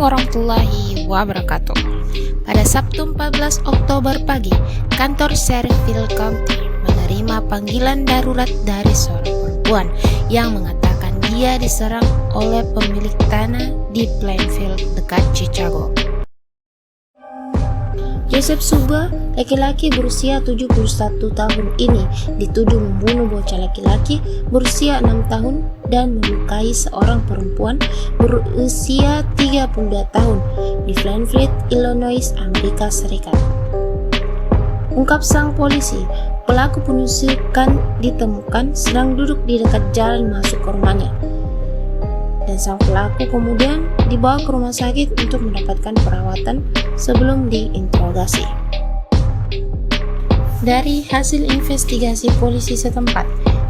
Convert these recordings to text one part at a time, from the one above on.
warahmatullahi wabarakatuh. Pada Sabtu 14 Oktober pagi, kantor Sheriffville County menerima panggilan darurat dari seorang perempuan yang mengatakan dia diserang oleh pemilik tanah di Plainfield dekat Chicago. Joseph Suba, laki-laki berusia 71 tahun ini, dituduh membunuh bocah laki-laki berusia 6 tahun dan melukai seorang perempuan berusia 32 tahun di Plainfield, Illinois, Amerika Serikat. Ungkap sang polisi, pelaku penusukan ditemukan sedang duduk di dekat jalan masuk ke rumahnya. Dan sang pelaku kemudian dibawa ke rumah sakit untuk mendapatkan perawatan sebelum diinterogasi. Dari hasil investigasi polisi setempat,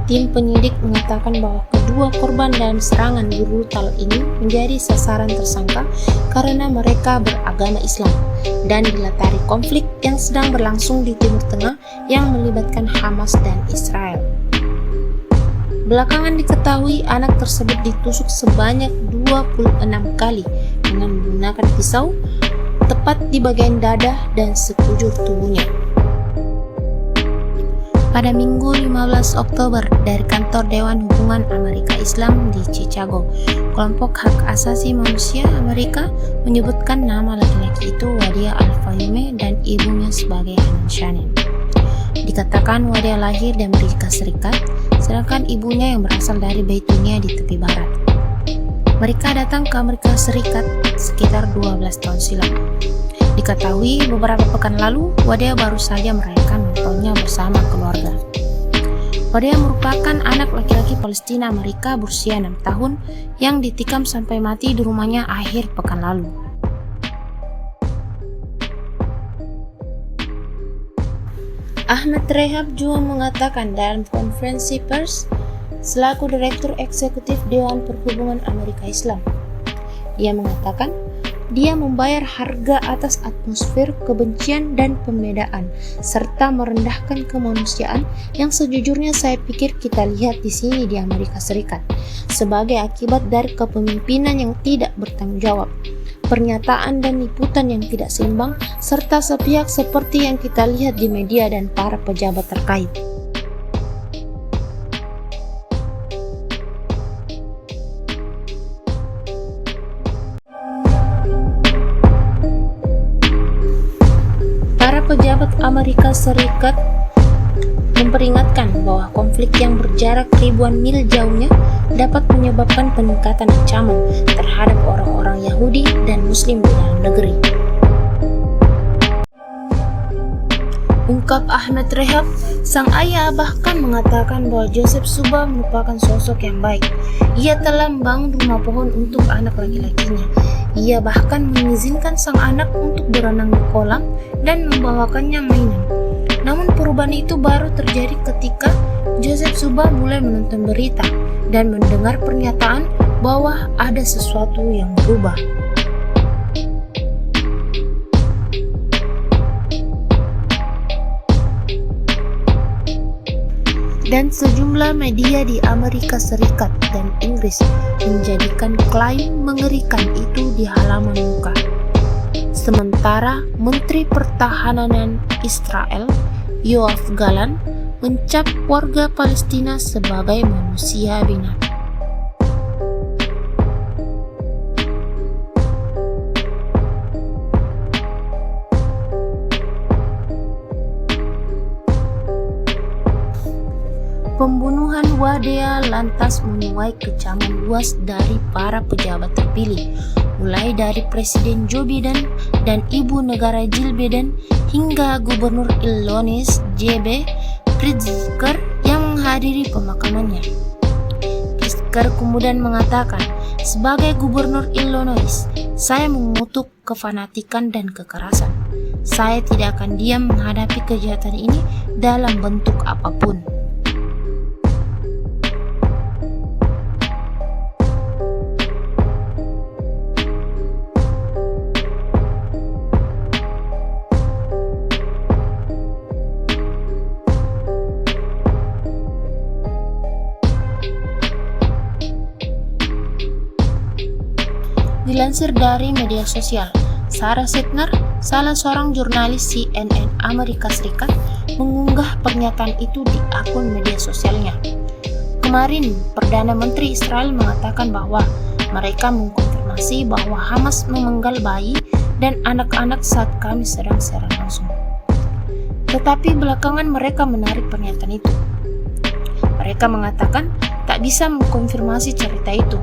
tim penyidik mengatakan bahwa kedua korban dalam serangan brutal ini menjadi sasaran tersangka karena mereka beragama Islam dan dilatari konflik yang sedang berlangsung di Timur Tengah yang melibatkan Hamas dan Israel. Belakangan diketahui anak tersebut ditusuk sebanyak 26 kali dengan menggunakan pisau tepat di bagian dada dan sekujur tubuhnya. Pada Minggu 15 Oktober dari kantor Dewan Hubungan Amerika Islam di Chicago, kelompok hak asasi manusia Amerika menyebutkan nama laki-laki itu Wadea Al-Fayoume dan ibunya sebagai Hanan Shannon. Dikatakan Wadea lahir di Amerika Serikat, sedangkan ibunya yang berasal dari Beitunia di tepi barat. Mereka datang ke Amerika Serikat sekitar 12 tahun silam. Diketahui beberapa pekan lalu, Wadea baru saja merayakan Natalnya bersama keluarga. Wadea merupakan anak laki-laki Palestina Amerika berusia 6 tahun yang ditikam sampai mati di rumahnya akhir pekan lalu. Ahmad Rehab juga mengatakan dalam konferensi pers selaku Direktur Eksekutif Dewan Perhubungan Amerika Islam. Dia mengatakan dia membayar harga atas atmosfer kebencian dan pembedaan serta merendahkan kemanusiaan yang sejujurnya saya pikir kita lihat di sini di Amerika Serikat sebagai akibat dari kepemimpinan yang tidak bertanggung jawab, pernyataan dan liputan yang tidak seimbang, serta sepihak seperti yang kita lihat di media dan para pejabat terkait. Para pejabat Amerika Serikat memperingatkan bahwa konflik yang berjarak ribuan mil jauhnya dapat menyebabkan peningkatan ancaman terhadap orang-orang Yahudi dan Muslim di dalam negeri. Ungkap Ahmad Rehab, sang ayah bahkan mengatakan bahwa Joseph Suba merupakan sosok yang baik. Ia telah membangun rumah pohon untuk anak laki-lakinya. Ia bahkan mengizinkan sang anak untuk berenang di kolam dan membawakannya mainan. Namun perubahan itu baru terjadi ketika Joseph Suba mulai menonton berita dan mendengar pernyataan bahwa ada sesuatu yang berubah. Dan sejumlah media di Amerika Serikat dan Inggris menjadikan klaim mengerikan itu di halaman muka. Sementara Menteri Pertahanan Israel, Yoav Gallant, mencap warga Palestina sebagai manusia binatang. Pembunuhan Wadea lantas menuai kecaman luas dari para pejabat terpilih, mulai dari Presiden Joe Biden dan Ibu Negara Jill Biden hingga Gubernur Illinois J.B. Pritzker yang menghadiri pemakamannya. Pritzker kemudian mengatakan, sebagai Gubernur Illinois, saya mengutuk kefanatikan dan kekerasan. Saya tidak akan diam menghadapi kejahatan ini dalam bentuk apapun. Dilansir dari media sosial, Sarah Sandler, salah seorang jurnalis CNN Amerika Serikat, mengunggah pernyataan itu di akun media sosialnya. Kemarin, Perdana Menteri Israel mengatakan bahwa mereka mengkonfirmasi bahwa Hamas memenggal bayi dan anak-anak saat kami sedang serang langsung. Tetapi belakangan mereka menarik pernyataan itu. Mereka mengatakan tak bisa mengkonfirmasi cerita itu.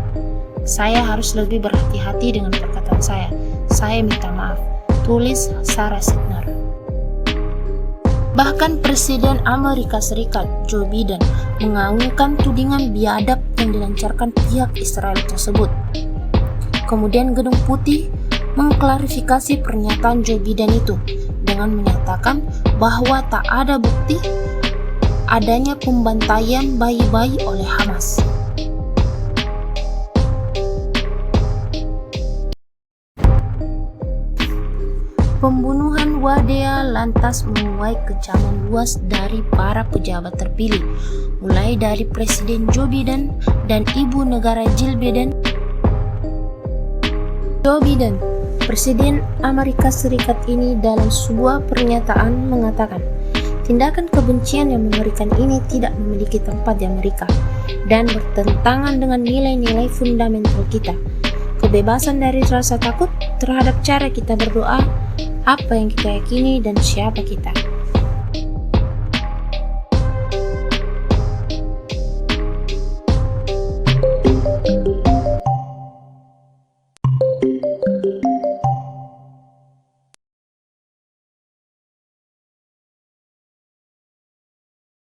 Saya harus lebih berhati-hati dengan perkataan saya. Saya minta maaf, tulis Sarah Sandler. Bahkan Presiden Amerika Serikat Joe Biden mengaungkan tudingan biadab yang dilancarkan pihak Israel tersebut. Kemudian Gedung Putih mengklarifikasi pernyataan Joe Biden itu dengan menyatakan bahwa tak ada bukti adanya pembantaian bayi-bayi oleh Hamas. Pembunuhan Wadea lantas menuai kecaman luas dari para pejabat terpilih, mulai dari Presiden Joe Biden dan Ibu Negara Jill Biden. Joe Biden, Presiden Amerika Serikat ini dalam sebuah pernyataan mengatakan, tindakan kebencian yang mengerikan ini tidak memiliki tempat di Amerika dan bertentangan dengan nilai-nilai fundamental kita. Kebebasan dari rasa takut terhadap cara kita berdoa, apa yang kita yakini, dan siapa kita.